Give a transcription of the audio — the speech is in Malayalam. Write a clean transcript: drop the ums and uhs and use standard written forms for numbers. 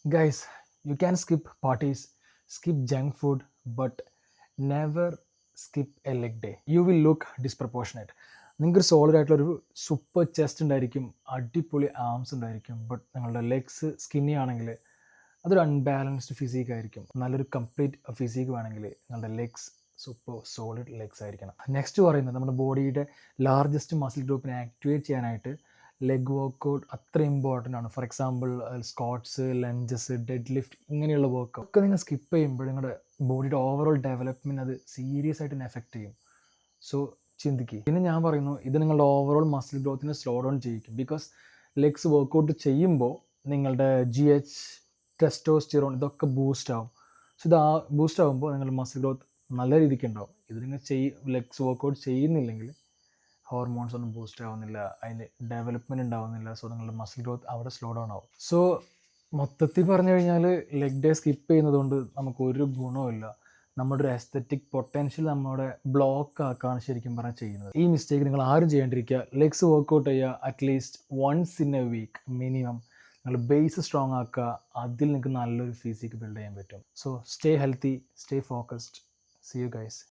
Guys, you can skip parties, skip junk food, but never skip a leg day. You will look disproportionate. നിങ്ങൾക്ക് സോളിഡ് ആയിട്ടുള്ളൊരു സൂപ്പർ ചെസ്റ്റ് ഉണ്ടായിരിക്കും, അടിപൊളി ആംസ് ഉണ്ടായിരിക്കും, ബട്ട് നിങ്ങളുടെ ലെഗ്സ് സ്കിന്നി ആണെങ്കിൽ അതൊരു അൺബാലൻസ്ഡ് ഫിസിക് ആയിരിക്കും. നല്ലൊരു കംപ്ലീറ്റ് ഫിസിക് വേണമെങ്കിൽ നിങ്ങളുടെ ലെഗ്സ് സൂപ്പർ സോളിഡ് ലെഗ്സ് ആയിരിക്കണം. നെക്സ്റ്റ് പറയുന്നത് നമ്മുടെ ബോഡിയുടെ ലാർജസ്റ്റ് മസിൽ ഗ്രൂപ്പിനെ ആക്ടിവേറ്റ് ചെയ്യാനായിട്ട് ലെഗ് വർക്കൗട്ട് അത്ര ഇമ്പോർട്ടൻ്റ് ആണ്. For example squats, lunges, dead lift ഇങ്ങനെയുള്ള വർക്ക് ഒക്കെ നിങ്ങൾ സ്കിപ്പ് ചെയ്യുമ്പോൾ നിങ്ങളുടെ ബോഡിയുടെ ഓവറോൾ ഡെവലപ്മെൻറ്റ് അത് സീരിയസ് ആയിട്ട് എഫക്റ്റ് ചെയ്യും. സോ ചിന്തിക്കുക. പിന്നെ ഞാൻ പറയുന്നു, ഇത് നിങ്ങളുടെ ഓവറോൾ മസിൽ ഗ്രോത്തിനെ സ്ലോ ഡൗൺ ചെയ്യിക്കും. ബിക്കോസ് ലെഗ്സ് വർക്കൗട്ട് ചെയ്യുമ്പോൾ നിങ്ങളുടെ GH, ടെസ്റ്റോസ്റ്റിറോൺ ഇതൊക്കെ ബൂസ്റ്റ് ആവും. സോ ഇത് ബൂസ്റ്റ് ആകുമ്പോൾ നിങ്ങളുടെ മസിൽ ഗ്രോത്ത് നല്ല രീതിക്ക് ഉണ്ടാവും. ഇത് നിങ്ങൾ ലെഗ്സ് വർക്കൗട്ട് ചെയ്യുന്നില്ലെങ്കിൽ ഹോർമോൺസ് ഒന്നും ബൂസ്റ്റ് ആവുന്നില്ല, അതിന് ഡെവലപ്മെൻറ്റ് ഉണ്ടാവുന്നില്ല. സോ നിങ്ങളുടെ മസിൽ ഗ്രോത്ത് അവിടെ സ്ലോ ഡൗൺ ആവും. സോ മൊത്തത്തിൽ പറഞ്ഞു കഴിഞ്ഞാൽ ലെഗ് ഡേ സ്കിപ്പ് ചെയ്യുന്നത് കൊണ്ട് നമുക്കൊരു ഗുണമില്ല. നമ്മുടെ ഒരു എസ്തറ്റിക് പൊട്ടൻഷ്യൽ നമ്മുടെ ബ്ലോക്ക് ആക്കാണ് ശരിക്കും പറഞ്ഞാൽ ചെയ്യുന്നത്. ഈ മിസ്റ്റേക്ക് നിങ്ങൾ ആരും ചെയ്യാണ്ടിരിക്കുക. ലെഗ്സ് വർക്കൗട്ട് ചെയ്യുക at least once in a week minimum. നിങ്ങൾ ബേസ് സ്ട്രോങ് ആക്കുക, അതിൽ നിങ്ങൾക്ക് നല്ലൊരു ഫിസിക് ബിൽഡ് ചെയ്യാൻ പറ്റും. So stay healthy, stay focused. See you guys.